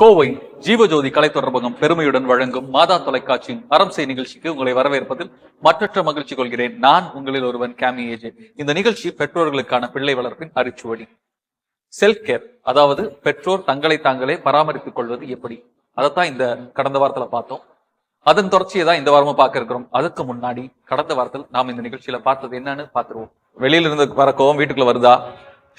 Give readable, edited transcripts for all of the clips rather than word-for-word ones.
கோவை ஜீவஜோதி கலை தொடர்பகம் பெருமையுடன் வழங்கும் மாதா தொலைக்காட்சியின் அறம்சை நிகழ்ச்சிக்கு உங்களை வரவேற்பதில் மற்றற்ற மகிழ்ச்சி கொள்கிறேன். நான் உங்களில் ஒருவன் கேமி ஏஜே. இந்த நிகழ்ச்சி பெற்றோர்களுக்கான பிள்ளை வளர்ப்பின் அரிச்சுவடி. செல்ஃப் கேர், அதாவது பெற்றோர் தங்களை தாங்களே பராமரித்துக் கொள்வது எப்படி, அதைத்தான் இந்த கடந்த வாரத்துல பார்த்தோம். அதன் தொடர்ச்சியை தான் இந்த வாரமும் பார்க்க இருக்கிறோம். அதுக்கு முன்னாடி கடந்த வாரத்தில் நாம் இந்த நிகழ்ச்சியில பார்த்தது என்னன்னு பார்த்துருவோம். வெளியில இருந்து வர கோவம் வீட்டுக்குள்ள வருதா?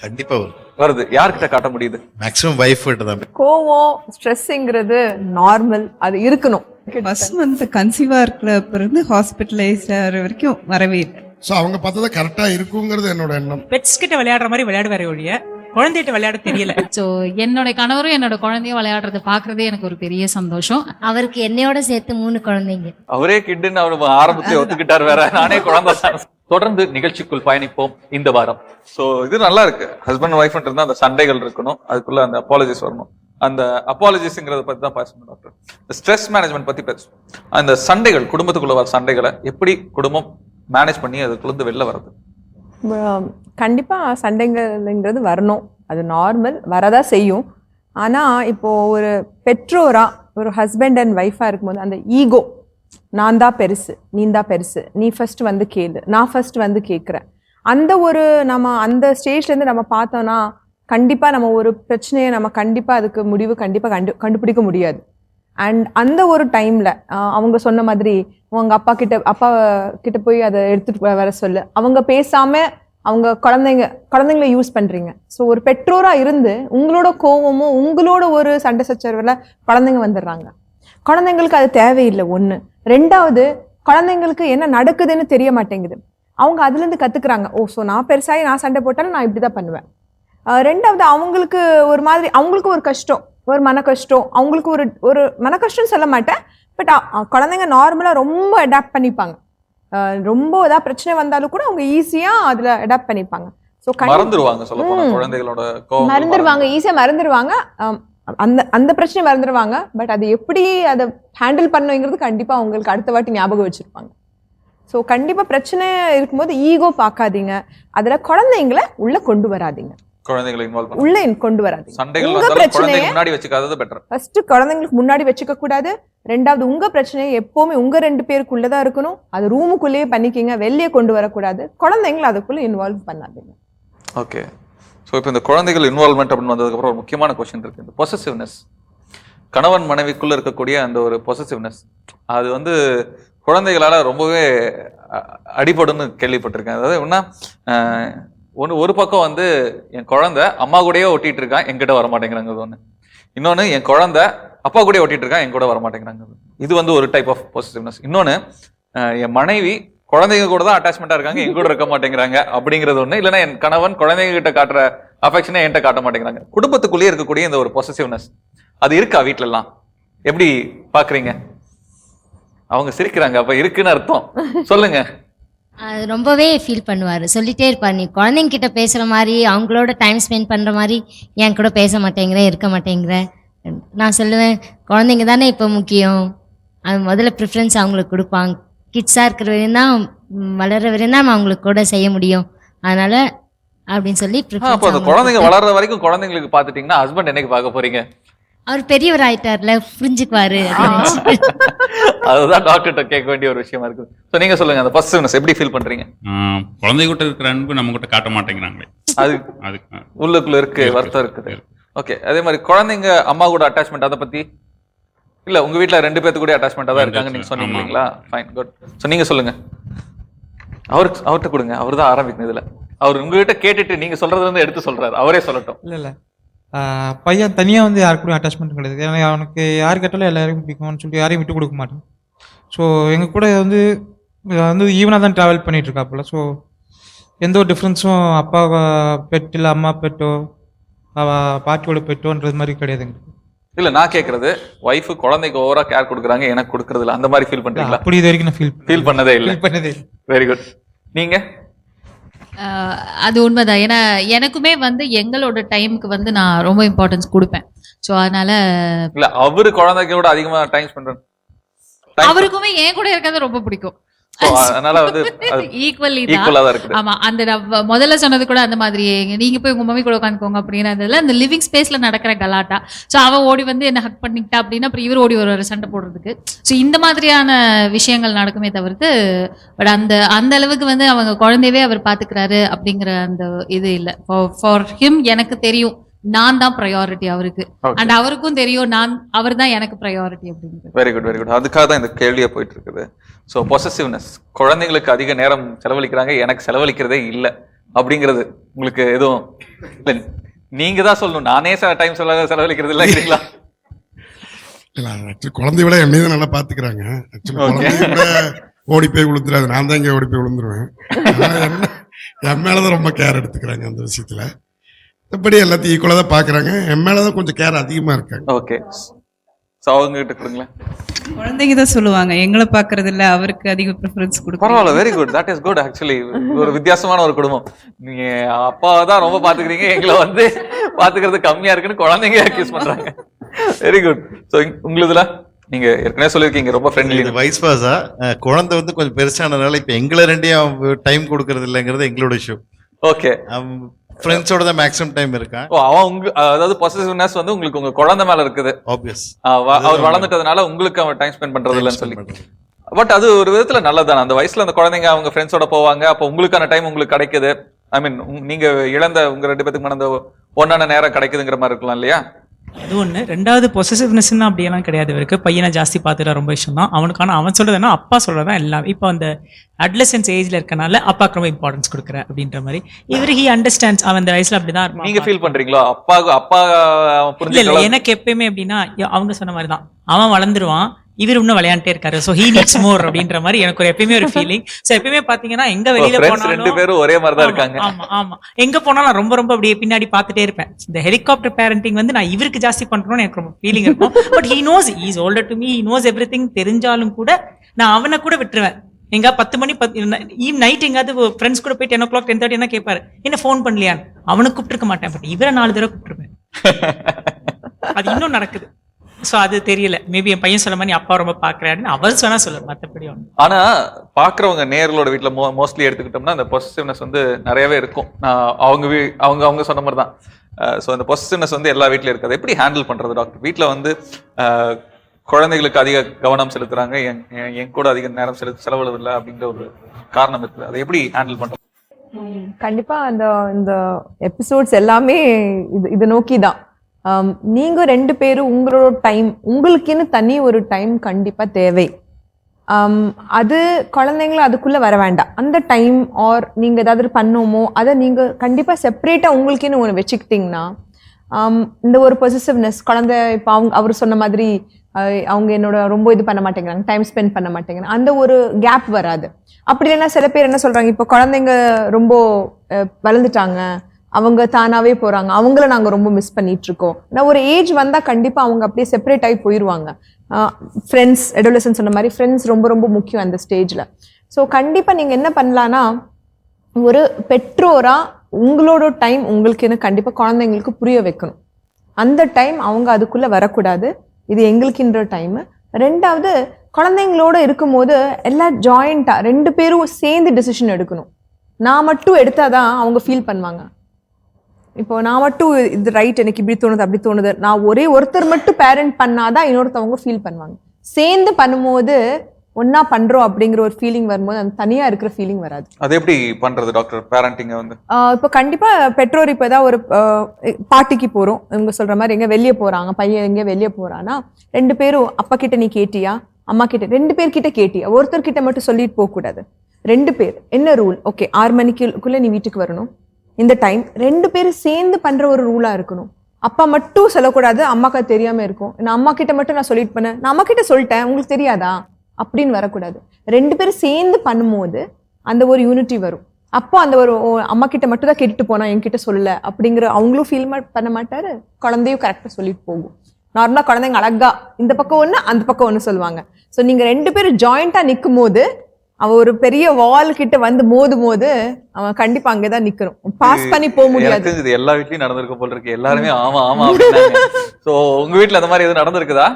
கண்டிப்பா வருது. யார்கிட்ட காட்ட முடியுது? மேக்ஸிமம் வைஃப் கிட்ட தான். கோவம், ஸ்ட்ரெஸ்ங்கிறது நார்மல், அது இருக்கணும். ஃபர்ஸ்ட் மந்த் கன்சீவா இருக்கிறப்ப இருந்து ஹாஸ்பிட்டலைஸ் ஆகிற வரைக்கும் வரவே இல்லை. ஸோ அவங்க பார்த்தா கரெக்டா இருக்குங்கிறது என்னோட எண்ணம். பெட்ஸ் கிட்ட விளையாடுற மாதிரி விளையாடுவாரே ஒழிய குழந்தைகிட்ட விளையாட தெரியல. ஸோ என்னோட கணவரும் என்னோட குழந்தையும் விளையாடுறத பாக்குறதே எனக்கு ஒரு பெரிய சந்தோஷம். அவருக்கு என்னையோட சேர்த்து 3 குழந்தைங்க. அவரே கிட்டுன்னு அவரு ஆரம்பத்துல ஒத்துக்கிட்டாரு, வேற நானே குழந்தை. தொடர்ந்து நிகழ்ச்சிக்குள் பயணிப்போம் இந்த வாரம். சோ இது நல்லா இருக்கு. ஹஸ்பண்ட் ஒய்ஃப் இருந்தா அந்த சண்டைகள் இருக்கணும், அதுக்குள்ள அந்த அப்பாலஜிஸ் வரணும். அந்த அப்பாலஜிஸ்ங்கிறத பத்தி தான் பேசணும் டாக்டர். ஸ்ட்ரெஸ் மேனேஜ்மெண்ட் பத்தி பேசுவோம். அந்த சண்டைகள், குடும்பத்துக்குள்ள வர சண்டைகளை எப்படி குடும்பம் மேனேஜ் பண்ணி அதுக்குள்ள வெளில வர்றது? கண்டிப்பா சண்டைங்கிறது வரணும், அது நார்மல், வரதா செய்யும். ஆனா இப்போ ஒரு பெற்றோரா, ஒரு ஹஸ்பண்ட் அண்ட் ஒய்ஃபா இருக்கும்போது அந்த ஈகோ, நான் தான் பெருசு, நீ தான் பெருசு, நீ ஃபர்ஸ்ட் வந்து கேளு, நான் ஃபர்ஸ்ட் வந்து கேட்குறேன், அந்த ஒரு நம்ம அந்த ஸ்டேஜ்லேருந்து நம்ம பார்த்தோம்னா கண்டிப்பாக நம்ம ஒரு பிரச்சனையை நம்ம கண்டிப்பாக அதுக்கு முடிவு கண்டிப்பாக கண்டுபிடிக்க முடியாது. அண்ட் அந்த ஒரு டைமில் அவங்க சொன்ன மாதிரி உங்கள் அப்பா கிட்ட போய் அதை எடுத்துகிட்டு வர சொல்லு, அவங்க பேசாமல் அவங்க குழந்தைங்களை யூஸ் பண்ணுறீங்க. ஸோ ஒரு பெற்றோராக இருந்து உங்களோட கோவமும் உங்களோட ஒரு சண்டை சச்சரவில் குழந்தைங்க வந்துடுறாங்க. குழந்தைங்களுக்கு அது தேவையில்லை. ஒன்று. ரெண்டாவது, குழந்தைங்களுக்கு என்ன நடக்குதுன்னு தெரிய மாட்டேங்குது. அவங்க அதுலேருந்து கற்றுக்குறாங்க, ஓ ஸோ நான் பெருசாகி நான் சண்டை போட்டாலும் நான் இப்படி தான் பண்ணுவேன். ரெண்டாவது, அவங்களுக்கு ஒரு மாதிரி, அவங்களுக்கு ஒரு கஷ்டம், ஒரு மன கஷ்டம், அவங்களுக்கு ஒரு மன கஷ்டம்னு சொல்ல மாட்டேன், பட் குழந்தைங்க நார்மலாக ரொம்ப அடாப்ட் பண்ணிப்பாங்க. ரொம்ப ஏதாவது பிரச்சனை வந்தாலும் கூட அவங்க ஈஸியாக அதில் அடாப்ட் பண்ணிப்பாங்க. ஸோ மறந்துடுவாங்க, ஈஸியாக மறந்துடுவாங்க, அந்த பிரச்சனை மறந்துடுவாங்க. பட் அது எப்படி அதை ஹேண்டில் பண்ணுங்கிறது கண்டிப்பாக அவங்களுக்கு அடுத்த வாட்டி ஞாபகம் வச்சுருப்பாங்க. ஸோ கண்டிப்பாக பிரச்சனை இருக்கும்போது ஈகோ பார்க்காதீங்க, அதில் குழந்தைங்களை உள்ள கொண்டு வராதீங்க, உள்ள கொண்டு வராதீங்க. உங்க பிரச்சனையை ஃபர்ஸ்ட் குழந்தைங்களுக்கு முன்னாடி வச்சுக்க கூடாது. ரெண்டாவது, உங்க பிரச்சனையை எப்பவுமே உங்க 2 பேருக்குள்ளதான் இருக்கணும். அது ரூமுக்குள்ளேயே பண்ணிக்கிங்க, வெளியே கொண்டு வரக்கூடாது. குழந்தைங்களை அதுக்குள்ள இன்வால்வ் பண்ணாதீங்க. ஓகே. ஸோ இப்போ இந்த குழந்தைகள் இன்வால்வ்மெண்ட் அப்படின்னு வந்ததுக்கப்புறம் ஒரு முக்கியமான கொஸ்டின் இருக்கு, இந்த பொசசிவ்னஸ். கணவன் மனைவிக்குள்ள இருக்கக்கூடிய அந்த ஒரு பொசசிவ்னஸ், அது வந்து குழந்தைகளால ரொம்பவே அடிபடுன்னு கேள்விப்பட்டிருக்கேன். அதாவது என்ன, ஒரு பக்கம் வந்து என் குழந்தை அம்மா கூடயே ஒட்டிட்டு இருக்கான், என்கிட்ட வரமாட்டேங்கிறாங்க ஒன்று. இன்னொன்று, என் குழந்தை அப்பா கூட ஒட்டிட்டு இருக்கான், என் கூட வரமாட்டேங்கிறாங்க. இது வந்து ஒரு டைப் ஆஃப் பொசசிவ்னஸ். இன்னொன்று, என் மனைவி குழந்தைங்க கூட தான் அட்டாச்மெண்டா இருக்காங்க, என் கூட இருக்க மாட்டேங்கிறாங்க அப்படிங்கிறது ஒண்ணு. இல்லைன்னா என் கணவன் குழந்தைங்க கிட்ட காட்டுற அஃபெக்ஷனை என்கிட்ட காட்ட மாட்டேங்கிறாங்க. குடும்பத்துக்குள்ளேயே இருக்கக்கூடிய இந்த ஒரு பொசசிவ்னஸ், அது இருக்கா வீட்டுல எல்லாம்? எப்படி பாக்குறீங்க? அவங்க சிரிக்கிறாங்க, அப்ப இருக்குன்னு அர்த்தம். சொல்லுங்க. அது ரொம்பவே ஃபீல் பண்ணுவார், சொல்லிட்டே இருப்பார், நீ குழந்தைங்க கிட்ட பேசுகிற மாதிரி அவங்களோட டைம் ஸ்பெண்ட் பண்ணுற மாதிரி என் கூட பேச மாட்டேங்கிறேன், இருக்க மாட்டேங்கிறேன். நான் சொல்லுவேன், குழந்தைங்க தானே இப்போ முக்கியம், அது முதல்ல ப்ரிஃபரன்ஸ் அவங்களுக்கு கொடுப்பாங்க. கிட்ஸாக இருக்கிற வரையும் தான், வளர்ற வரையும் தான் அவங்களுக்கு கூட செய்ய முடியும், அதனால அப்படின்னு சொல்லி குழந்தைங்க வளர்ற வரைக்கும் குழந்தைங்களுக்கு பார்த்துட்டீங்கன்னா ஹஸ்பண்ட் என்னைக்கு பார்க்க போறீங்க? அவர் பெரியவர் ஆயிட்டார்ல, புரிஞ்சுக்குவாரு. அதுதான் டாக்டர்கிட்ட கேட்க வேண்டிய ஒரு விஷயமா இருக்கு. ஸோ நீங்க சொல்லுங்க, அந்த பொசசிவ்னஸ் எப்படி ஃபீல் பண்றீங்க? குழந்தை கிட்ட இருக்கிற அன்பு நம்ம கிட்ட காட்ட மாட்டேங்கிறாங்களே, அது உள்ளுக்குள்ள இருக்கு, வருத்தம் இருக்குது. ஓகே. அதே மாதிரி குழந்தைங்க அம்மா கூட அட்டாச்மெண்ட், அதை பத்தி இல்ல உங்க வீட்டுல 2 பேர்த்து கூட அட்டாச்மெண்டா தான் இருக்காங்க நீங்க சொன்னீங்க இல்லைங்களா? Fine, good. ஸோ நீங்க சொல்லுங்க, அவர்கிட்ட கொடுங்க, அவர் தான் ஆரம்பிக்கணும் இதுல. அவர் உங்ககிட்ட கேட்டுட்டு நீங்க சொல்றதுல இருந்து எடுத்து சொல்றாரு, அவரே சொல்லட்டும். இல்ல பையன் தனியா வந்து யாரு கூட அட்டாச்மெண்ட் கிடையாது. ஏன்னா அவனுக்கு யார் கேட்டாலும் எல்லாரையும் பிடிக்கும்னு சொல்லி யாரையும் விட்டு கொடுக்க மாட்டேன். ஸோ எங்க கூட வந்து ஈவனாக தான் ட்ராவல் பண்ணிட்டு இருக்காப்புல. ஸோ எந்த ஒரு டிஃப்ரென்ஸும் அப்பா பெட் இல்லை அம்மா பெட்டோ பாட்டியோட பெட்டோன்றது மாதிரி கிடையாதுங்க. இல்ல நான் கேக்குறது, ஒய்ஃப் குழந்தைக்கு ஓவரா கேர் கொடுக்குறாங்க, எனக்கு கொடுக்கறது இல்ல, அந்த மாதிரி ஃபீல் பண்றீங்களா? அப்படி இது வரைக்கும் நான் ஃபீல் பண்ணதே இல்லை. Very good. நீங்க? அது உண்மைதான். ஏன்னா எனக்குமே வந்து எங்களோட டைமுக்கு வந்து நான் ரொம்ப இம்பார்ட்டன்ஸ் கொடுப்பேன். ஸோ அதனால இல்ல அவரு குழந்தைக்கு கூட அதிகமா டைம் ஸ்பெண்ட், அவருக்குமே என் கூட இருக்கிறது ரொம்ப பிடிக்கும். So, அதனால வந்து ஈக்குவலி ஈக்குவலா தான் இருக்குது. ஆமா அந்த நான் முதல்ல சொன்னது கூட அந்த மாதிரி நீங்க போய் உங்க மம்மி கூட உட்காந்துக்கோங்க அப்படின்றதுல அந்த லிவிங் ஸ்பேஸ்ல நடக்கிற கலாட்டா. ஸோ அவ ஓடி வந்து என்ன ஹக் பண்ணிக்கிட்டா அப்படின்னா அப்புறம் இவர் ஓடி வருவாரு சண்டை போடுறதுக்கு. ஸோ இந்த மாதிரியான விஷயங்கள் நடக்குமே தவிர்த்து பட் அந்த அந்த அளவுக்கு வந்து அவங்க குழந்தையவே அவர் பாத்துக்கிறாரு அப்படிங்கிற அந்த இது இல்லை. ஃபார் ஹிம் எனக்கு தெரியும் நான் தான் ப்ரையாரிட்டி அவருக்கு. Okay. அண்ட் அவருக்கும் தெரியும் அவர் தான் எனக்கு ப்ரையாரிட்டி அப்படிங்கிறது. Very good very good. அதுக்காக தான் இந்த கேள்வியே போயிட்டு இருக்குது. ஸோ பொசசிவ்னஸ், குழந்தைங்களுக்கு அதிக நேரம் செலவழிக்கிறாங்க, எனக்கு செலவழிக்கிறதே இல்லை அப்படிங்கிறது உங்களுக்கு எதுவும் இல்லை? நீங்க தான் சொல்லணும், நானே டைம் செலவழிக்கிறது இல்லைங்களா? இல்ல ஆக்சுவலி குழந்தைய விட என்னையும் தான் நல்லா பாத்துக்கிறாங்க. ஆக்சுவலி குழந்தைய விட ஓடி போய் விழுந்துடாது, நான் தான் இங்கே ஓடி போய் விழுந்துருவேன். என் மேலதான் ரொம்ப கேர் எடுத்துக்கிறாங்க அந்த விஷயத்துல. மற்றபடி எல்லாத்தையும் ஈக்குவலாக தான் பார்க்குறாங்க. என் மேலே தான் கொஞ்சம் கேர் அதிகமாக இருக்காங்க. ஓகே, ஸோ அவங்க கிட்ட கொடுங்களேன். குழந்தைங்க தான் சொல்லுவாங்க எங்களை பார்க்கறது இல்ல, அவருக்கு அதிக ப்ரிஃபரன்ஸ் கொடுப்பாங்க. பரவாயில்ல, very good, that is good. Actually ஒரு வித்தியாசமான ஒரு குடும்பம். நீங்க அப்பாவை தான் ரொம்ப பாத்துக்கிறீங்க, எங்களை வந்து பாத்துக்கிறது கம்மியா இருக்குன்னு குழந்தைங்க அக்யூஸ் பண்றாங்க. Very good. ஸோ உங்களுதுல நீங்க ஏற்கனவே சொல்லியிருக்கீங்க ரொம்ப ஃப்ரெண்ட்லி. வைஸ் வாசா, குழந்தை வந்து கொஞ்சம் பெருசானதுனால இப்ப எங்களை ரெண்டையும் டைம் கொடுக்கறது இல்லைங்கிறது எங்களோட இஷ்யூ. ஓகே, ஃப்ரெண்ட்ஸோட தான் மேக்ஸிமம் டைம் இருக்கான். ஓ, அவன் அதாவது பொசசிவ்னஸ் வந்து உங்களுக்கு உங்க குழந்தை மேல இருக்குது. ஆப்வியஸ், அவர் வளர்ந்துட்டதுனால உங்களுக்கு அவன் டைம் ஸ்பெண்ட் பண்றது இல்லைன்னு சொல்லி. பட் அது ஒரு விதத்துல நல்லதானே. அந்த வயசுல அந்த குழந்தைங்க அவங்க ஃப்ரெண்ட்ஸோட போவாங்க, அப்போ உங்களுக்கான டைம் உங்களுக்கு கிடைக்குது. ஐ மீன் நீங்க இழந்த உங்க 2 பேத்துக்கு மனந்த ஒன்னான நேரம் கிடைக்குதுங்கிற மாதிரி இருக்கலாம் இல்லையா? அது ஒன்று. ரெண்டாவது பொசசிவ்னஸ்ன்னு அப்படியெல்லாம் கிடையாது இவருக்கு. பையனை ஜாஸ்தி பார்த்துட்டா ரொம்ப இஷ்டம் தான் அவனுக்கான. அவன் சொல்றதுன்னா அப்பா சொல்றதான் எல்லாம். இப்போ அந்த அட்லசன்ஸ் ஏஜ்ல இருக்கனால அப்பாவுக்கு ரொம்ப இம்பார்ட்டன்ஸ் கொடுக்குற அப்படின்ற மாதிரி இவர் ஹி அண்டர்ஸ்டாண்ட்ஸ். அவன் அந்த வயசுல அப்படிதான் இருப்பான். நீங்க ஃபீல் பண்றீங்களா அப்பா இல்ல எனக்கு எப்பயுமே எப்படின்னா அவங்க சொன்ன மாதிரி தான், அவன் வளர்ந்துருவான், இவர் இன்னும் விளையாண்டே இருக்காரு. சோ ஹி நீட்ஸ் மோர் அப்படின்ற மாதிரி எனக்கு ஒரு எப்பயுமே ஒரு ஃபீலிங். சோ எப்பயுமே பாத்தீங்கன்னா எங்க வெளியில போனாலும் 2 பேரும் ஒரே மாதிரி தான் இருக்காங்க. ஆமா ஆமா, எங்க போனாலும் நான் ரொம்ப ரொம்ப அப்படியே பின்னாடி பாத்துட்டே இருப்பேன். இந்த ஹெலிகாப்டர் பேரண்டிங் வந்து நான் இவருக்கு ஜாஸ்தி பண்றோம்னு எனக்கு ரொம்ப ஃபீலிங் இருக்கும். But he knows, he is older to me, he knows everything. தெரிஞ்சாலும் கூட நான் அவனை கூட விட்டுருவேன். எங்க 10 மணி நைட் எங்காவது ஃப்ரெண்ட்ஸ் கூட போய் 10 o'clock 10:30 என்ன கேட்பாரு, என்ன ஃபோன் பண்ணலையான்னு. அவனுக்கு கூப்பிட்டுருக்க மாட்டேன், பட் இவரை 4 தடவை கூப்பிட்டுருப்பேன். அது இன்னும் நடக்குது. சோ அது தெரியல, மேபி என் பையன் சொல்ல மாதிரி அப்பா ரொம்ப பாக்குறாருன்னு அவர் சொன்னா சொல்ல, மத்தபடி ஒண்ணு. ஆனா பாக்குறவங்க நேர்களோட வீட்டுல மோஸ்ட்லி எடுத்துக்கிட்டோம்னா அந்த பொசசிவ்னஸ் வந்து நிறையவே இருக்கும். அவங்க சொன்ன மாதிரி தான். ஸோ அந்த பொசசிவ்னஸ் வந்து எல்லா வீட்லயும் இருக்காது. எப்படி ஹேண்டில் பண்றது டாக்டர்? வீட்டுல வந்து குழந்தைகளுக்கு அதிக கவனம் செலுத்துறாங்க, என் கூட அதிக நேரம் செலவிடுவதில்லை அப்படிங்கிற ஒரு காரணம் இருக்குது. அதை எப்படி ஹேண்டில் பண்றது? கண்டிப்பா இந்த எபிசோட்ஸ் எல்லாமே இது நோக்கி தான். நீங்க 2 பேரும் உங்களோட டைம், உங்களுக்குன்னு தனி ஒரு டைம் கண்டிப்பா தேவை. அது குழந்தைங்கள அதுக்குள்ள வர வேண்டாம். அந்த டைம் ஆர் நீங்க ஏதாவது பண்ணோமோ அதை நீங்க கண்டிப்பா செப்பரேட்டா உங்களுக்குன்னு ஒன்று வச்சுக்கிட்டீங்கன்னா இந்த ஒரு பொசிசிவ்னஸ் குழந்தை இப்போ அவர் சொன்ன மாதிரி அவங்க என்னோட ரொம்ப இது பண்ண மாட்டேங்கிறாங்க, டைம் ஸ்பெண்ட் பண்ண மாட்டேங்கிறாங்க, அந்த ஒரு கேப் வராது. அப்படி இல்லைன்னா சில பேர் என்ன சொல்றாங்க, இப்போ குழந்தைங்க ரொம்ப வளர்ந்துட்டாங்க, அவங்க தானாவே போறாங்க, அவங்கள நாங்க ரொம்ப மிஸ் பண்ணிட்டு இருக்கோம். நான் ஒரு ஏஜ் வந்தா கண்டிப்பா அவங்க அப்படியே செப்பரேட் ஆகி போயிடுவாங்க. ஃப்ரெண்ட்ஸ், அடோலசன்ஸ் சொன்ன மாதிரி ஃப்ரெண்ட்ஸ் ரொம்ப ரொம்ப முக்கியம் அந்த ஸ்டேஜ்ல. ஸோ கண்டிப்பா நீங்க என்ன பண்ணலான்னா, ஒரு பெற்றோரா உங்களோட டைம் உங்களுக்குன்னு கண்டிப்பா குழந்தைங்களுக்கு புரிய வைக்கணும். அந்த டைம் அவங்க அதுக்குள்ள வரக்கூடாது, இது எங்களுக்குன்ற டைம். ரெண்டாவது, குழந்தைங்களோட இருக்கும்போது எல்லாம் ஜாயிண்டா 2 பேரும் சேர்ந்து டிசிஷன் எடுக்கணும். நான் மட்டும் எடுத்தாதான் அவங்க ஃபீல் பண்ணுவாங்க. இப்போ நான் மட்டும் இது ரைட், எனக்கு இப்படி தோணுது அப்படி தோணுது, நான் ஒருத்தர் மட்டும் பேரண்ட் பண்ணாதான் இன்னொருத்தவங்க ஃபீல் பண்ணுவாங்க. சேர்ந்து பண்ணும்போது ஒன்னா பண்றோம் அப்படிங்கிற ஒரு ஃபீலிங் வரும்போது அந்த தனியா இருக்கிற ஃபீலிங் வராது. அது எப்படி பண்றது டாக்டர் பேரண்டிங்க வந்து? இப்போ கண்டிப்பா பெற்றோர் இப்போ ஏதாவது ஒரு பார்ட்டிக்கு போறோம், இவங்க சொல்ற மாதிரி எங்க வெளியே போறாங்க, பையன் எங்க வெளியே போறான்னா 2 பேரும் அப்பா கிட்ட நீ கேட்டியா, அம்மா கிட்ட 2 பேர்கிட்ட கேட்டியா, ஒருத்தர் கிட்ட மட்டும் சொல்லிட்டு போக கூடாது. 2 பேர் என்ன ரூல், ஓகே 6 மணிக்குள்ள நீ வீட்டுக்கு வரணும், இந்த டைம் 2 பேரும் சேர்ந்து பண்ற ஒரு ரூலா இருக்கணும். அப்பா மட்டும் சொல்லக்கூடாது, அம்மாக்கு தெரியாம இருக்கும். நான் அம்மா கிட்ட மட்டும் நான் சொல்லிட்டு பண்ணேன், நான் அம்மா கிட்ட சொல்லிட்டேன் உங்களுக்கு தெரியாதா அப்படின்னு வரக்கூடாது. 2 பேரும் சேர்ந்து பண்ணும்போது அந்த ஒரு யூனிட்டி வரும். அப்போ அந்த ஒரு அம்மா கிட்ட மட்டும் தான் கேட்டுட்டு போனா என்கிட்ட சொல்லல அப்படிங்கிற அவங்களும் ஃபீல் பண்ண மாட்டாரு, குழந்தையும் கரெக்டா சொல்லிட்டு போகும். நார்மலா குழந்தைங்க அழகா இந்த பக்கம் ஒண்ணு அந்த பக்கம் ஒண்ணு சொல்லுவாங்க. ஸோ நீங்க 2 பேரும் ஜாயிண்டா நிற்கும் போது அவன் ஒரு பெரிய வால் கிட்ட வந்து மோதும் போது அவன் கண்டிப்பா அங்கேதான் நிக்கணும், பாஸ் பண்ணி போக முடியாது. இது எல்லா வீட்லயும் நடந்திருக்க போல இருக்கு, எல்லாருமே ஆமா ஆமா அப்படின்னாங்க. சோ உங்க வீட்டுல அந்த மாதிரி எதுவும் நடந்திருக்குதா?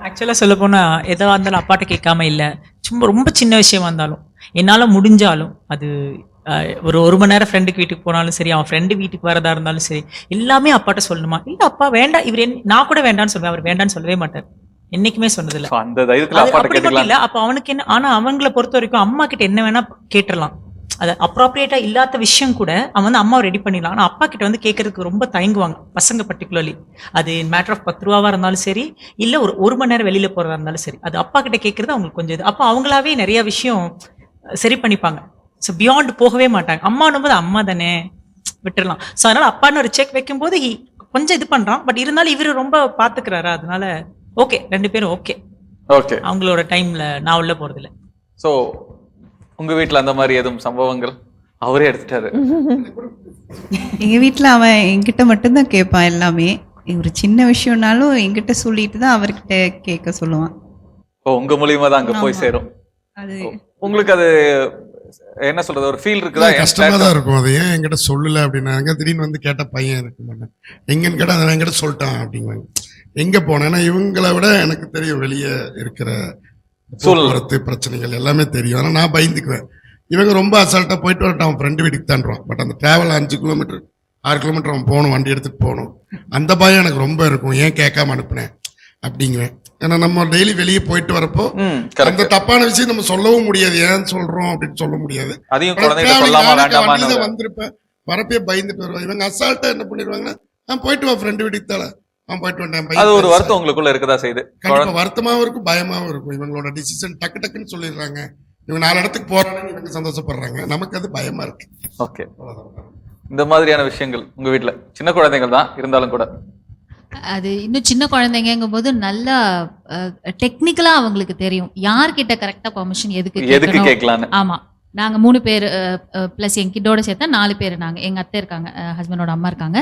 ஆக்சுவலா சொல்ல போனா எதா இருந்தாலும் அப்பாட்ட கேட்காம இல்ல, சும்மா ரொம்ப சின்ன விஷயமா இருந்தாலும் என்னால் முடிஞ்சாலும் அது ஒரு மணி நேரம் ஃப்ரெண்டுக்கு வீட்டுக்கு போனாலும் சரி, அவன் ஃப்ரெண்டு வீட்டுக்கு வரதா இருந்தாலும் சரி, எல்லாமே அப்பாட்ட சொல்லணுமா? இல்லை அப்பா வேண்டாம், இவர் நான் கூட வேண்டான்னு சொல்லுவேன், அவர் வேண்டான்னு சொல்லவே மாட்டார், என்னைக்குமே சொன்னதில்லை. So, அந்த தைரியத்துல அப்பாட்ட அப்படி மட்டும் கேட்டுக்கலாம். இல்லை, அப்போ அவனுக்கு என்ன, ஆனால் அவங்கள பொறுத்த வரைக்கும் அம்மா கிட்ட என்ன வேணா கேட்டுடலாம். அது அப்ராப்ரியேட்டா இல்லாத விஷயம் கூட அவன் வந்து அம்மாவை ரெடி பண்ணிடலாம். ஆனால் அப்பா கிட்ட வந்து கேட்கறதுக்கு ரொம்ப தயங்குவாங்க பசங்க பர்டிகுலர்லி. அது மேட்டர் ஆஃப் 10 ரூபாவா இருந்தாலும் சரி, இல்லை ஒரு மணி நேரம் வெளியில போறதா இருந்தாலும் சரி, அது அப்பா கிட்ட கேட்கறது அவங்களுக்கு கொஞ்சம் இது. அப்போ அவங்களாவே நிறைய விஷயம் சரி பண்ணிப்பாங்க. ஸோ பியாண்ட் போகவே மாட்டாங்க. அம்மானும் போது அம்மா தானே விட்டுடலாம். ஸோ அதனால அப்பான்னு ஒரு செக் வைக்கும்போது கொஞ்சம் இது பண்றான். பட் இருந்தாலும் இவரு ரொம்ப பாத்துக்கிறாரா, அதனால ஓகே, 2 பேரும் ஓகே. ஓகே. அவங்களோட டைம்ல நான் உள்ள போறது இல்லை. ஸோ உங்க வீட்ல அந்த மாதிரி எதுவும் சம்பவங்கள்? அவரே எடுத்துட்டாரு. எங்கள் வீட்டில் அவன் என்கிட்ட மட்டும்தான் கேட்பான் எல்லாமே. ஒரு சின்ன விஷயம்னாலும் என்கிட்ட சொல்லிட்டு தான் அவர்கிட்ட கேட்க சொல்லுவான். ஓ, உங்க மூலியமா தான் அங்க போய் ஆமா. சேரும். அது உங்களுக்கு அது என்ன சொல்றது, ஒரு ஃபீல் இருக்குதா? கஷ்டமா தான் இருக்கும். அது ஏன் என்கிட்ட சொல்லல அப்படின்னாங்க. திடீர்னு வந்து கேட்ட பையன் இருக்கு மாட்டேன், எங்கன்னு கேட்டா அதை என்கிட்ட சொல்லிட்டான் அப்படிங்குவாங்க. எங்க போனேன்னா இவங்களை விட எனக்கு தெரியும் வெளியே இருக்கிற போக்குவரத்து பிரச்சனைகள் எல்லாமே தெரியும். ஆனால் நான் பயந்துக்குவேன். இவங்க ரொம்ப அசால்ட்டாக போயிட்டு வரட்டும், அவன் ஃப்ரெண்டு வீட்டுக்கு தாண்டுவான். பட் அந்த டிராவல் 5 கிலோமீட்டர் 6 கிலோமீட்டர் அவன் போகணும், வண்டி எடுத்துகிட்டு போகணும். அந்த பயம் எனக்கு ரொம்ப இருக்கும். ஏன் கேட்காம அனுப்புனேன் அப்படிங்குவேன். ஏன்னா நம்ம டெய்லி வெளியே போயிட்டு வரப்போ அந்த தப்பான விஷயம் நம்ம சொல்லவும் முடியாது, ஏன் சொல்றோம் அப்படின்னு சொல்ல முடியாது. அதையும் குழந்தைகிட்ட சொல்லாமா வேண்டாமா வந்திருப்பேன், வரப்பே பயந்துட்டு வருவான். இவங்க அசால்ட்டா என்ன பண்ணிடுவாங்கன்னா, நான் போயிட்டு வா ஃப்ரெண்டு வீட்டுக்கு தானே, அவன் போயிட்டு வந்தேன். அது ஒரு வருத்தம் உங்களுக்குள்ள இருக்கதா செய்யுது. கண்டிப்பா வருத்தமாவும் இருக்கும், பயமாவும் இருக்கும். இவங்களோட டிசிஷன் டக்கு டக்குன்னு சொல்லிடுறாங்க. இவங்க 4 இடத்துக்கு போறாங்கன்னு இவங்க சந்தோஷப்படுறாங்க, நமக்கு அது பயமா இருக்கு. ஓகே. இந்த மாதிரியான விஷயங்கள் உங்க வீட்ல சின்ன குழந்தைகள் தான் இருந்தாலும் கூட அது இன்னும் சின்ன குழந்தைங்கும் போது நல்லா டெக்னிக்கலா அவங்களுக்கு தெரியும் யார்கிட்ட கரெக்டா பெர்மிஷன் எதுக்கு கேட்கலான்னு. ஆமா, நாங்க 3 பேர் பிளஸ் என் கிட்டோட சேர்த்தா 4 பேர். நாங்க, எங்க அத்தை இருக்காங்க, ஹஸ்பண்டோட அம்மா இருக்காங்க.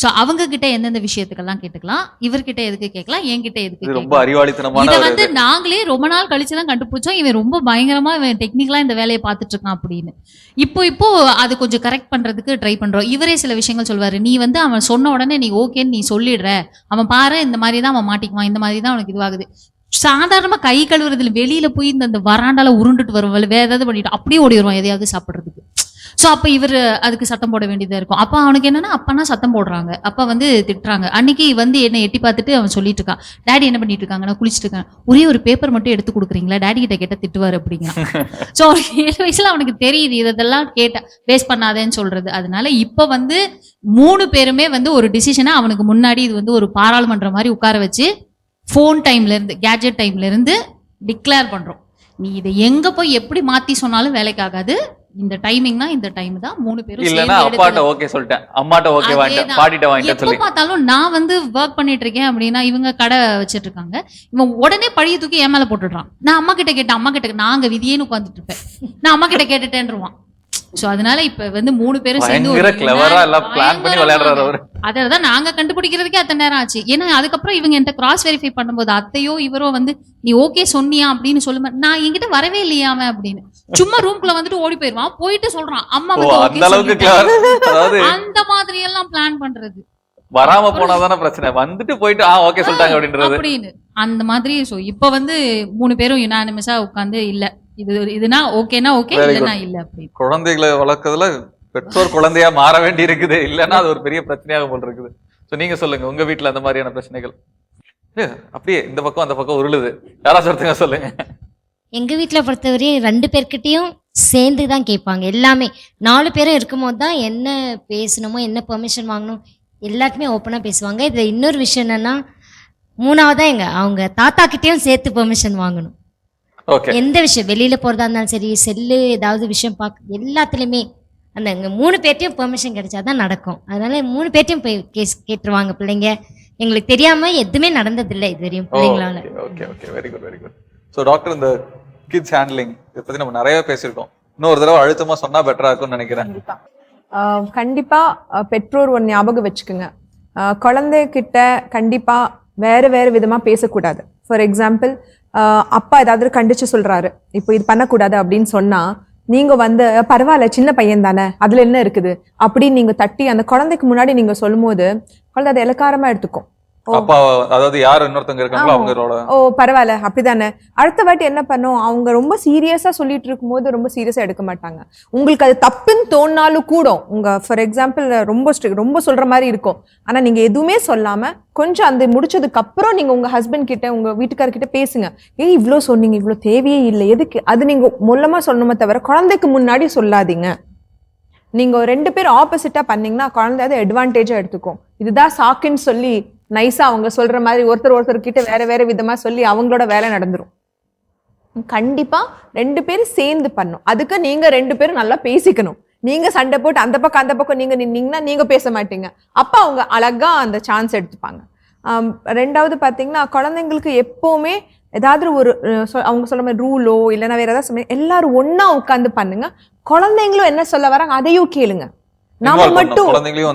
ஸோ அவங்க கிட்ட எந்தெந்த விஷயத்துக்கெல்லாம் கேட்டுக்கலாம், இவர்கிட்ட எதுக்கு கேட்கலாம், என்கிட்ட எதுக்கு ரொம்ப அறிவாளித்தனமான இதை வந்து நாங்களே ரொம்ப நாள் கழிச்சு தான் கண்டுபிடிச்சோம். இவன் ரொம்ப பயங்கரமா இவன் டெக்னிக்கலா இந்த வேலையை பார்த்துட்டு இருக்கான் அப்படின்னு. இப்போ அது கொஞ்சம் கரெக்ட் பண்றதுக்கு ட்ரை பண்றோம். இவரே சில விஷயங்கள் சொல்வாரு, நீ வந்து அவன் சொன்ன உடனே நீ ஓகேன்னு நீ சொல்லிடுற, அவன் பாரு இந்த மாதிரி தான் அவன் மாட்டிக்குவான், இந்த மாதிரி தான் அவனுக்கு இதுவாகுது. சாதாரணமா கை கழுவுறதுல வெளியில போய் இந்த வராண்டால உருண்டுட்டு வரும், வேற ஏதாவது பண்ணிட்டு அப்படியே ஓடி வருவான் எதையாவது சாப்பிடுறதுக்கு. ஸோ அப்ப இவர் அதுக்கு சத்தம் போட வேண்டியதா இருக்கும். அப்ப அவனுக்கு என்னன்னா, அப்பனா சத்தம் போடுறாங்க, அப்ப வந்து திட்டுறாங்க. அன்னைக்கு வந்து என்னை எட்டி பார்த்துட்டு அவன் சொல்லிட்டு இருக்கான், டேடி என்ன பண்ணிட்டு இருக்காங்க, நான் குளிச்சுட்டு இருக்கேன், ஒரே ஒரு பேப்பர் மட்டும் எடுத்து கொடுக்குறீங்களா, டேடி கிட்ட கேட்ட திட்டுவாரு அப்படிங்கிறான். ஸோ 7 வயசுல அவனுக்கு தெரியுது இதெல்லாம் கேட்ட வேஸ்ட் பண்ணாதேன்னு சொல்றது. அதனால இப்ப வந்து 3 பேருமே வந்து ஒரு டிசிஷனை அவனுக்கு முன்னாடி இது வந்து ஒரு பாராளுமன்றம் மாதிரி உட்கார வச்சு ஃபோன் டைம்ல இருந்து கேட்ஜெட் டைம்ல இருந்து டிக்ளேர் பண்றோம். நீ இதை எங்க போய் எப்படி மாத்தி சொன்னாலும் வேலைக்கு ஆகாது, இந்த டைமிங்னா இந்த டைம் தான். 3 பேரும் இல்லனா அப்பாட்ட ஓகே சொல்லிட்டேன், அம்மாட்ட ஓகே வாங்கிட்டேன், பாட்டிட்ட வாங்கிட்டேன் சொல்லி. எப்ப பார்த்தாலும் நான் வந்து வர்க் பண்ணிட்டு இருக்கேன் அப்படின்னா இவங்க கடை வச்சிட்டு இருக்காங்க, இவன் உடனே பழிய தூக்கி என் மேல போட்டுடுறான். நான் அம்மா கிட்ட கேட்டேன், அம்மா கிட்ட நாங்க விதியேன்னு உட்காந்துட்டு இருப்பேன், நான் அம்மா கிட்ட கேட்டுட்டேன்ருவான். சோ அதனால இப்ப வந்து 3 பேரும் சேர்ந்து பயங்கர கிளவரா எல்லாம் பிளான் பண்ணி விளையாடுறாரு அவரு. அதான் நாங்க கண்டுபிடிக்கிறதுக்கே அத்தனை நேரம் ஆச்சு. ஏன்னா அதுக்கப்புறம் இவங்க என்கிட்ட கிராஸ் வெரிஃபை பண்ணும்போது அத்தையோ இவரோ வந்து நீ ஓகே சொன்னியா அப்படின்னு சொல்லுமா, நான் என்கிட்ட வரவே இல்லையாம அப்படின்னு சும்மா ரூம்குள்ள வந்துட்டு ஓடி போயிருவான், போயிட்டு சொல்றான் அம்மா வந்து அந்த அளவுக்கு கிளவர். அதாவது அந்த மாதிரி எல்லாம் பிளான் பண்றது. வராம போனாதானே பிரச்சனை, வந்துட்டு போயிட்டு ஓகே சொல்லிட்டாங்க அப்படின்றது அப்படின்னு அந்த மாதிரி. சோ இப்ப வந்து 3 பேரும் யுனானிமஸா உட்கார்ந்து இல்ல இதுனா ஓகேனா ஓகே, இல்லனா இல்ல அப்படி. குழந்தைகளை வளர்க்கறதுல பெற்றோர் குழந்தையா மாற வேண்டி இருக்குது, இல்லன்னா அது ஒரு பெரிய பிரச்சனையாக போல் இருக்குது. சோ நீங்க சொல்லுங்க, உங்க வீட்டுல அந்த மாதிரியான பிரச்சனைகள் அப்படியே இந்த பக்கம் அந்த பக்கம் உருளுது, யாராச்சும் ஒருத்தங்க சொல்லுங்க. எங்க வீட்டில் பொறுத்தவரையும் 2 பேர்கிட்டையும் சேர்ந்து தான் கேட்பாங்க எல்லாமே. 4 பேரும் இருக்கும்போது தான் என்ன பேசணுமோ என்ன பெர்மிஷன் வாங்கணும் எல்லாத்துமே ஓப்பனாக பேசுவாங்க. இதில் இன்னொரு விஷயம் என்னன்னா, 3ஆவதா அவங்க தாத்தா கிட்டேயும் சேர்த்து பெர்மிஷன் வாங்கணும். எந்த விஷயம் வெளியில போறதா இருந்தாலும் சரி, செல்லு ஏதாவது விஷயம் பார்க்க எல்லாத்துலயுமே அந்த 3 பேர்ட்டையும் பெர்மிஷன் கிடைச்சாதான் நடக்கும். அதனால 3 பேர்ட்டையும் போய் கேட்டுருவாங்க பிள்ளைங்க. எங்களுக்கு தெரியாம எதுவுமே நடந்ததில்லை இது வரையும் பிள்ளைங்களால. Okay okay, very good very good. So doctor, இந்த கிட்ஸ் ஹேண்ட்லிங் இதை பத்தி நம்ம நிறைய பேசியிருக்கோம், இன்னொரு தடவை அழுத்தமா சொன்னா பெட்டரா இருக்கும்னு நினைக்கிறேன். கண்டிப்பா பெற்றோர் ஒரு ஞாபகம் வச்சுக்கோங்க, குழந்தைகிட்ட கண்டிப்பா வேற வேற விதமா பேசக்கூடாது. ஃபார் எக்ஸாம்பிள், அப்பா ஏதாவது கண்டிச்சு சொல்றாரு, இப்போ இது பண்ணக்கூடாது அப்படின்னு சொன்னா நீங்க வந்து பரவாயில்ல சின்ன பையன் தானே அதுல என்ன இருக்குது அப்படின்னு நீங்க தட்டி அந்த குழந்தைக்கு முன்னாடி நீங்க சொல்லும் போது குழந்தை அதை இலக்காரமா எடுத்துக்கும். அப்பா அதாவது யார் இன்னொருத்தங்க இருக்காங்களோ அவங்களோட ஓ பரவாயில்ல அப்படிதானே. அடுத்த வாட்டி என்ன பண்ணும், அவங்க ரொம்ப சீரியஸா சொல்லிட்டு இருக்கும்போது ரொம்ப சீரியஸா எடுக்க மாட்டாங்க. உங்களுக்கு அது தப்புன்னு தோணினாலும் கூட, உங்க ஃபார் எக்ஸாம்பிள் ரொம்ப சொல்ற மாதிரி இருக்கும், ஆனா நீங்க எதுவுமே சொல்லாம கொஞ்சம் அந்த முடிச்சதுக்கு அப்புறம் நீங்க உங்க ஹஸ்பண்ட் கிட்ட உங்க வீட்டுக்காரர்கிட்ட பேசுங்க. ஏய் இவ்ளோ சொன்னீங்க, இவ்ளோ தேவையே இல்லை, எதுக்கு? அது நீங்க மூலமா சொல்லணுமே தவிர குழந்தைக்கு முன்னாடி சொல்லாதீங்க. நீங்க 2 பேர் ஆப்போசிட்டா பண்ணீங்கன்னா குழந்தை அதை அட்வான்டேஜா எடுத்துக்கும். இதுதான் சாக்குன்னு சொல்லி நைஸா அவங்க சொல்ற மாதிரி ஒருத்தர் கிட்ட வேற வேற விதமா சொல்லி அவங்களோட வேலை நடந்துரும். கண்டிப்பா 2 பேரும் சேர்ந்து பண்ணும். அதுக்கு நீங்க 2 பேரும் நல்லா பேசிக்கணும். நீங்க சண்டை போட்டு அந்த பக்கம் நீங்க நின்னீங்கன்னா நீங்க பேச மாட்டீங்க. அப்ப அவங்க அழகா அந்த சான்ஸ் எடுத்துப்பாங்க. 2வது பாத்தீங்கன்னா குழந்தைங்களுக்கு எப்பவுமே ஏதாவது ஒரு அவங்க சொல்ற மாதிரி ரூலோ இல்லைன்னா வேற ஏதாவது எல்லாரும் ஒன்னா உட்காந்து பண்ணுங்க. குழந்தைங்களும் என்ன சொல்ல வராங்க அதையும் கேளுங்க. நாம மட்டும்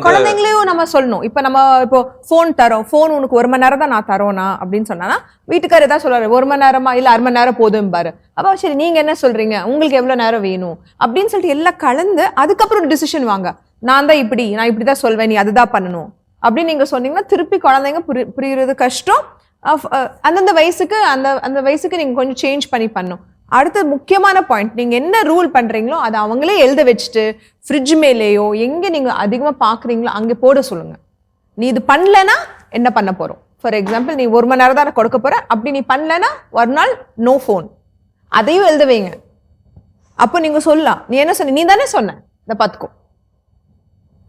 குழந்தைங்களையும் நம்ம சொல்லணும். இப்போ போன் தரோம், போன் உனக்கு 1 மணி நேரம் தான் நான் தரோனா அப்படின்னு சொன்னா வீட்டுக்காரர் ஏதாவது சொல்றாரு, 1 மணி நேரமா இல்ல 1/2 மணி நேரம் போதும் பாரு. அப்ப சரி நீங்க என்ன சொல்றீங்க, உங்களுக்கு எவ்வளவு நேரம் வேணும் அப்படின்னு சொல்லிட்டு எல்லாம் கலந்து அதுக்கப்புறம் டிசிஷன் வாங்க. நான் இப்படிதான் சொல்வேன், நீ அதுதான் பண்ணணும் அப்படின்னு நீங்க சொன்னீங்கன்னா திருப்பி குழந்தைங்க புரியுறது கஷ்டம். அந்தந்த வயசுக்கு அந்த வயசுக்கு நீங்க கொஞ்சம் சேஞ்ச் பண்ணி பண்ணும். அடுத்த முக்கியமான பாயிண்ட், நீங்க என்ன ரூல் பண்றீங்களோ அதை அவங்களே எழுத வச்சுட்டு ஃப்ரிட்ஜ் மேலேயோ எங்க நீங்க அதிகமா பாக்குறீங்களோ அங்க போட சொல்லுங்க. நீ இது பண்ணலன்னா என்ன பண்ண போறோம், ஃபார் எக்ஸாம்பிள் நீ 1 மணி நேரம் தான் கொடுக்க போற, அப்படி நீ பண்ணலன்னா ஒரு நாள் நோ போன், அதையும் எழுத வைங்க. அப்போ நீங்க சொல்லலாம், நீ என்ன சொன்ன, நீ தானே சொன்ன, இதை பார்த்துக்கோ.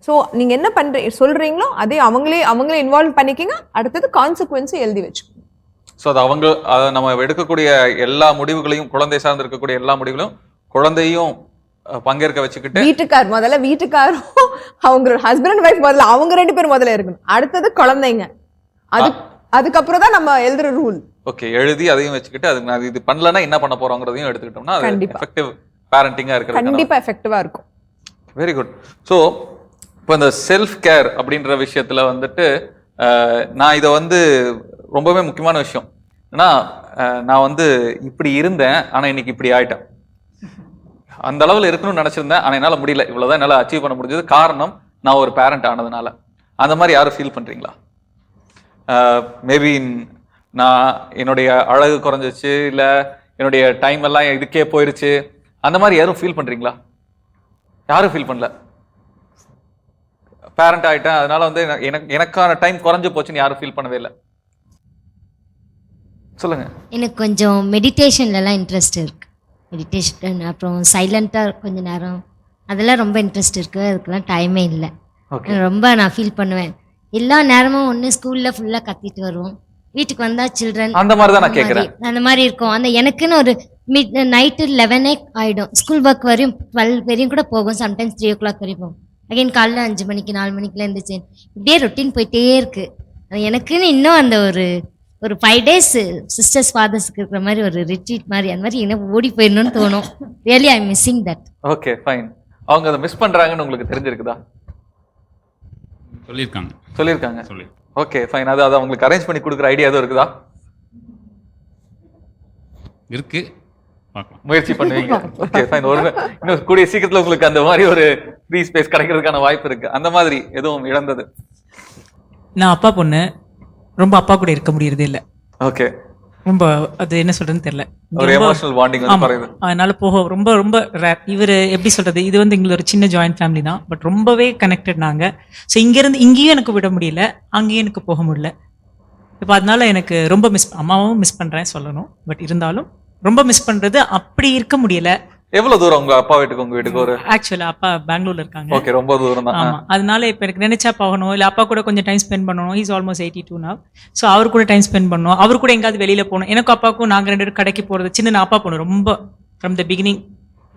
ஸோ நீங்க என்ன சொல்றீங்களோ அதே அவங்களே இன்வால்வ் பண்ணிக்கிங்க. அடுத்தது கான்சிக்வன்ஸை எழுதி வச்சுக்கோங்க. ஸோ அது நம்ம எடுக்கக்கூடிய எல்லா முடிவுகளையும், குழந்தை சார்ந்து இருக்கக்கூடிய எல்லா முடிவுகளையும் குழந்தையும் பங்கேற்க வச்சுக்கிட்டு வீட்டுக்காரும் அவங்க ஹஸ்பண்ட் அண்ட் ஒய்ஃப் முதல்ல அவங்க 2 பேரும் முதல்ல இருக்கணும். அடுத்தது குழந்தைங்க, அதுக்கப்புறம் தான் நம்ம எழுதுற ரூல். ஓகே, எழுதி அதையும் வச்சுக்கிட்டு அதுக்கு நான் இது பண்ணலன்னா என்ன பண்ண போறோங்கிறதையும் எடுத்துக்கிட்டோம்னா அது எஃபெக்டிவ் பேரண்டிங்கா இருக்கிறது கண்டிப்பா எஃபெக்டிவா இருக்கும். Very good. ஸோ இப்போ இந்த செல்ஃப் கேர் அப்படின்ற விஷயத்துல வந்துட்டு நான் இதை ரொம்பவே முக்கியமான விஷயம். ஏன்னா நான் இப்படி இருந்தேன், ஆனா இன்னைக்கு இப்படி ஆயிட்டேன். அந்த அளவில் இருக்கணும்னு நினைச்சிருந்தேன், ஆனா என்னால முடியல. இவ்வளவுதான் என்னால அச்சீவ் பண்ண முடிஞ்சது. காரணம் நான் ஒரு பேரண்ட் ஆனதுனால. அந்த மாதிரி யாரும் ஃபீல் பண்றீங்களா? மேபி நான் என்னுடைய அழகு குறைஞ்சிச்சு, இல்ல என்னுடைய டைம் எல்லாம் இதுக்கே போயிருச்சு, அந்த மாதிரி யாரும் ஃபீல் பண்றீங்களா? யாரும் ஃபீல் பண்ணல. பேரண்ட் ஆயிட்டேன், அதனால எனக்கான டைம் குறைஞ்சு போச்சுன்னு யாரும் ஃபீல் பண்ணவே இல்லை. சொல்லுங்க. எனக்கு கொஞ்சம் மெடிடேஷன்லலாம் இன்ட்ரெஸ்ட் இருக்கு. மெடிடேஷன் அப்புறம் சைலண்டாக கொஞ்ச நேரம் அதெல்லாம் ரொம்ப இன்ட்ரெஸ்ட் இருக்கு. அதுக்கெல்லாம் டைமே இல்லை. ரொம்ப நான் ஃபீல் பண்ணுவேன். எல்லா நேரமும் ஒன்று ஸ்கூலில் ஃபுல்லாக கத்திட்டு வருவோம், வீட்டுக்கு வந்தால் சில்ட்ரன் அந்த மாதிரி தான் நான் கேட்குறேன். அந்த மாதிரி இருக்கும். அந்த எனக்குன்னு ஒரு நைட்டு 11 ஆகிடும். ஸ்கூல் ஒர்க் வரையும் 12 வரையும் கூட போகும். சம்டைம்ஸ் 3 o'clock வரையும் போகும். அகைன் காலைல 5 மணிக்கு 4 மணிக்கெலாம் இருந்துச்சு. இப்படியே ரொட்டீன் போயிட்டே இருக்கு. எனக்குன்னு இன்னும் அந்த ஒரு 5 days சிஸ்டர்ஸ் ஃபாதர்ஸ்க்கு இருக்கிற மாதிரி ஒரு ரிட்ரீட் மாதிரி அந்த மாதிரி என்ன ஓடி போயிடணும்னு தோணும். Really I missing that. Okay fine. அவங்க அதை மிஸ் பண்றாங்கன்னு உங்களுக்கு தெரிஞ்சிருக்குதா? சொல்லியிருக்காங்க. Okay fine. அது அவங்களுக்கு அரேஞ்ச் பண்ணி கொடுக்குற ஐடியா எதுவும் இருக்குதா? இருக்கு, முயற்சி பண்ணுவீங்க. Okay fine. இன்னும் கூடிய சீக்கிரத்துல உங்களுக்கு அந்த மாதிரி ஒரு ஃப்ரீ ஸ்பேஸ் கிடைக்கிறதுக்கான வாய்ப்பு இருக்கு. அந்த மாதிரி எதுவும் இழந்தது? நான் அப்பா பொண்ணு, ரொம்ப அப்பா கூட இருக்க முடியறதே இல்லை. ஓகே, ரொம்ப அது என்ன சொல்றதுன்னு தெரியல. ஒரு எமோஷனல் பாண்டிங் குறையுது. அதனால ரொம்ப ரொம்ப இவர் எப்படி சொல்றது, இது எங்களுக்கு ஒரு சின்ன ஜாயிண்ட் ஃபேமிலி தான், பட் ரொம்பவே கனெக்டட் நாங்க. ஸோ இங்கேயும் எனக்கு விட முடியல, அங்கேயும் எனக்கு போக முடியல. இப்போ அதனால எனக்கு ரொம்ப அம்மாவும் மிஸ் பண்றேன் சொல்லணும். பட் இருந்தாலும் ரொம்ப மிஸ் பண்றது, அப்படி இருக்க முடியல. எவ்வளவு தூரம் உங்க அப்பா வீட்டுக்கு உங்க வீட்டுக்கு? ஒரு ஆக்சுவலா அப்பா பெங்களூர்ல இருக்காங்க. ஓகே, ரொம்ப தூரம் தான். ஆமா, அதனால இப்ப எனக்கு நினைச்சா போகணும், இல்ல அப்பா கூட கொஞ்சம் டைம் ஸ்பெண்ட் பண்ணணும். Is almost 82 now. ஸோ அவர் கூட டைம் ஸ்பெண்ட் பண்ணணும், அவர் கூட எங்காவது வெளியில போகணும். எனக்கும் அப்பாவுக்கும் நாங்க 2 பேரும் கடைக்கு போறது, சின்ன அப்பா போகணும் ரொம்ப ஃப்ரம் த பிகினிங்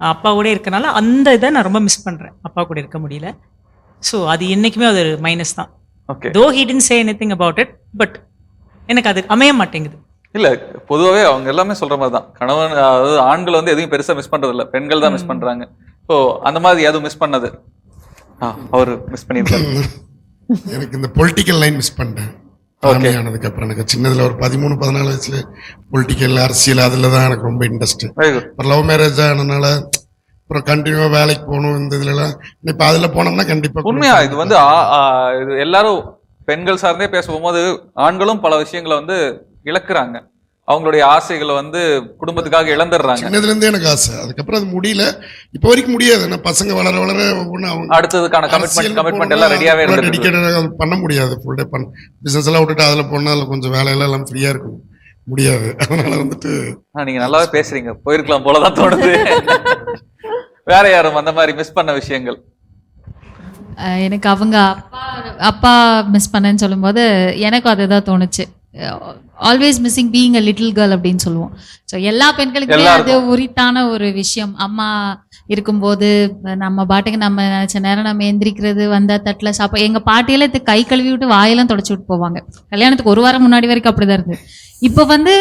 அப்பா கூட இருக்கனால அந்த இதை நான் ரொம்ப மிஸ் பண்றேன். அப்பா கூட இருக்க முடியல. ஸோ அது என்னைக்குமே அது ஒரு மைனஸ் தான். Though he didn't say anything about it, but எனக்கு அது அமைய மாட்டேங்குது. இல்ல, பொதுவாகவே அவங்க எல்லாமே சொல்ற மாதிரி தான். கணவன் அதாவது ஆண்கள் எதையும் பெருசா மிஸ் பண்றது இல்ல, பெண்கள் தான் மிஸ் பண்றாங்க. ஸோ அந்த மாதிரி எதுவும் மிஸ் பண்ணது அவரு மிஸ் பண்ணியிருக்காரு. எனக்கு இந்த பொலிட்டிக்கல் லைன் மிஸ் பண்ணிட்டேன். ஆனதுக்கு அப்புறம் எனக்கு சின்னதுல ஒரு 13-14 வயசுல பொலிட்டிக்கல் அரசியல் அதுல தான் எனக்கு ரொம்ப இன்ட்ரெஸ்ட். அப்புறம் லவ் மேரேஜ் ஆனதுனால அப்புறம் கண்டினியூவா வேலைக்கு போகணும். இந்த இதுல எல்லாம் இப்ப அதுல போனோம்னா கண்டிப்பா உண்மையா இது எல்லாரும் பெண்கள் சார்ந்தே பேச போகும்போது ஆண்களும் பல விஷயங்களை வந்து இழக்குறாங்க, அவங்களுடைய ஆசைகளை வந்து குடும்பத்துக்காக இழந்துடுறாங்க. சின்னதுல இருந்தே எனக்கு ஆசை, அதுக்கப்புறம் அது முடியல, இப்போ வரைக்கும் முடியாது. ஏன்னா பசங்க வளர வளர ஒவ்வொன்று அவங்க அடுத்ததுக்கான கமிட்மெண்ட் எல்லாம் ரெடியாவே இருக்கு. டெடிக்கேட்டடாக பண்ண முடியாது. ஃபுல் டே பிசினஸ் எல்லாம் விட்டுட்டு அதில் போனால் அதில் கொஞ்சம் வேலையெல்லாம் எல்லாம் ஃப்ரீயா இருக்கும் முடியாது. அதனால வந்துட்டு நீங்க நல்லாவே பேசுறீங்க, போயிருக்கலாம் போலதான் தோணுது. வேற யாரும் அந்த மாதிரி மிஸ் பண்ண விஷயங்கள்? எனக்கு அவங்க அப்பா மிஸ் பண்ணேன்னு சொல்லும்போது எனக்கும் அதுதான் தோணுச்சு. Always missing being a little girl அப்படின்னு சொல்லுவோம். ஸோ எல்லா பெண்களுக்குமே அது உரித்தான ஒரு விஷயம். அம்மா இருக்கும்போது நம்ம பாட்டுக்கு நம்ம நினைச்ச நேரம் நம்ம எந்திரிக்கிறது, வந்த தட்டில் சாப்பிட, எங்க பாட்டியெல்லாம் இது கை கழுவி விட்டு வாயெல்லாம் தொடச்சி விட்டு போவாங்க. கல்யாணத்துக்கு ஒரு வாரம் முன்னாடி வரைக்கும் அப்படிதான் இருந்து. இப்போ வந்து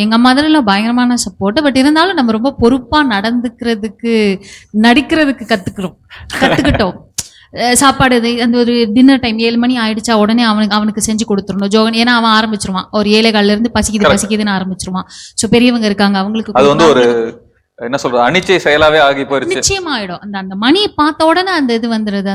எங்க மதர்ல பயங்கரமான சப்போர்ட். பட் இருந்தாலும் நம்ம ரொம்ப பொறுப்பா நடந்துக்கிறதுக்கு நடிக்கிறதுக்கு கத்துக்கிட்டோம். சாப்பாடு அந்த ஒரு டின்னர் டைம் 7 மணி ஆயிடுச்சா உடனே அவனுக்கு செஞ்சு கொடுத்துடணும் ஜோகன். ஏன்னா அவன் ஆரம்பிச்சிருவான் ஒரு 7:15 இருந்து பசிக்குதுன்னு ஆரம்பிச்சிருவான். ஸோ பெரியவங்க இருக்காங்க அவங்களுக்கு அது வந்து ஒரு என்ன சொல்றது அனிச்சை செயலாவே ஆகி போயிருச்சு. நிச்சயமா ஆயிடும். அந்த மணியை பார்த்த உடனே அந்த இது வந்துடுது.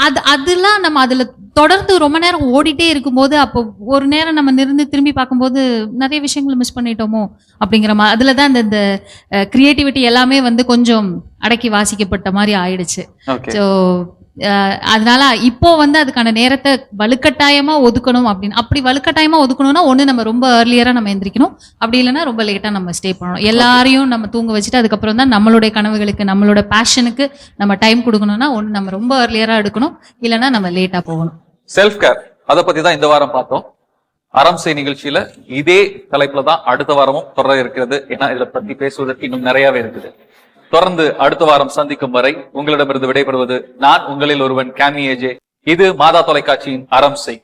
அந்த அதெல்லாம் நம்ம அதுல தொடர்ந்து ரொம்ப நேரம் ஓடிட்டே இருக்கும்போது அப்போ ஒரு நேரம் நம்ம நிறுந்து திரும்பி பார்க்கும்போது நிறைய விஷயங்களை மிஸ் பண்ணிட்டோமோ அப்படிங்கிற மாதிரி அதுலதான் இந்த கிரியேட்டிவிட்டி எல்லாமே வந்து கொஞ்சம் அடக்கி வாசிக்கப்பட்ட மாதிரி ஆயிடுச்சு. ஸோ அதனால இப்போ வந்து அதுக்கான நேரத்தை வலுக்கட்டாயமா ஒதுக்கணும் அப்படின்னு. அப்படி வலுக்கட்டாயமா ஒதுக்கணும்னா ஒண்ணு நம்ம ரொம்ப ஏர்லியரா நம்ம எந்திரிக்கணும், அப்படி இல்லைன்னா ரொம்ப லேட்டா நம்ம ஸ்டே பண்ணணும். எல்லாரையும் நம்ம தூங்க வச்சுட்டு அதுக்கப்புறம் தான் நம்மளுடைய கனவுகளுக்கு நம்மளோட பேஷனுக்கு நம்ம டைம் கொடுக்கணும்னா ஒண்ணு நம்ம ரொம்ப ஏர்லியரா எடுக்கணும், இல்லைன்னா நம்ம லேட்டா போகணும். செல்ஃப் கேர் அதை பத்தி தான் இந்த வாரம் பார்த்தோம். அறம் செய் நிகழ்ச்சியில இதே தலைப்புல தான் அடுத்த வாரமும் தொடர இருக்கிறது. ஏன்னா இதை பத்தி பேசுவதற்கு இன்னும் நிறையவே இருக்குது. தொடர்ந்து அடுத்த வாரம் சந்திக்கும் வரை உங்களிடமிருந்து விடைபெறுவது நான் உங்களில் ஒருவன் கேமி ஏஜே. இது மாதா தொலைக்காட்சியின் அறம் செய்.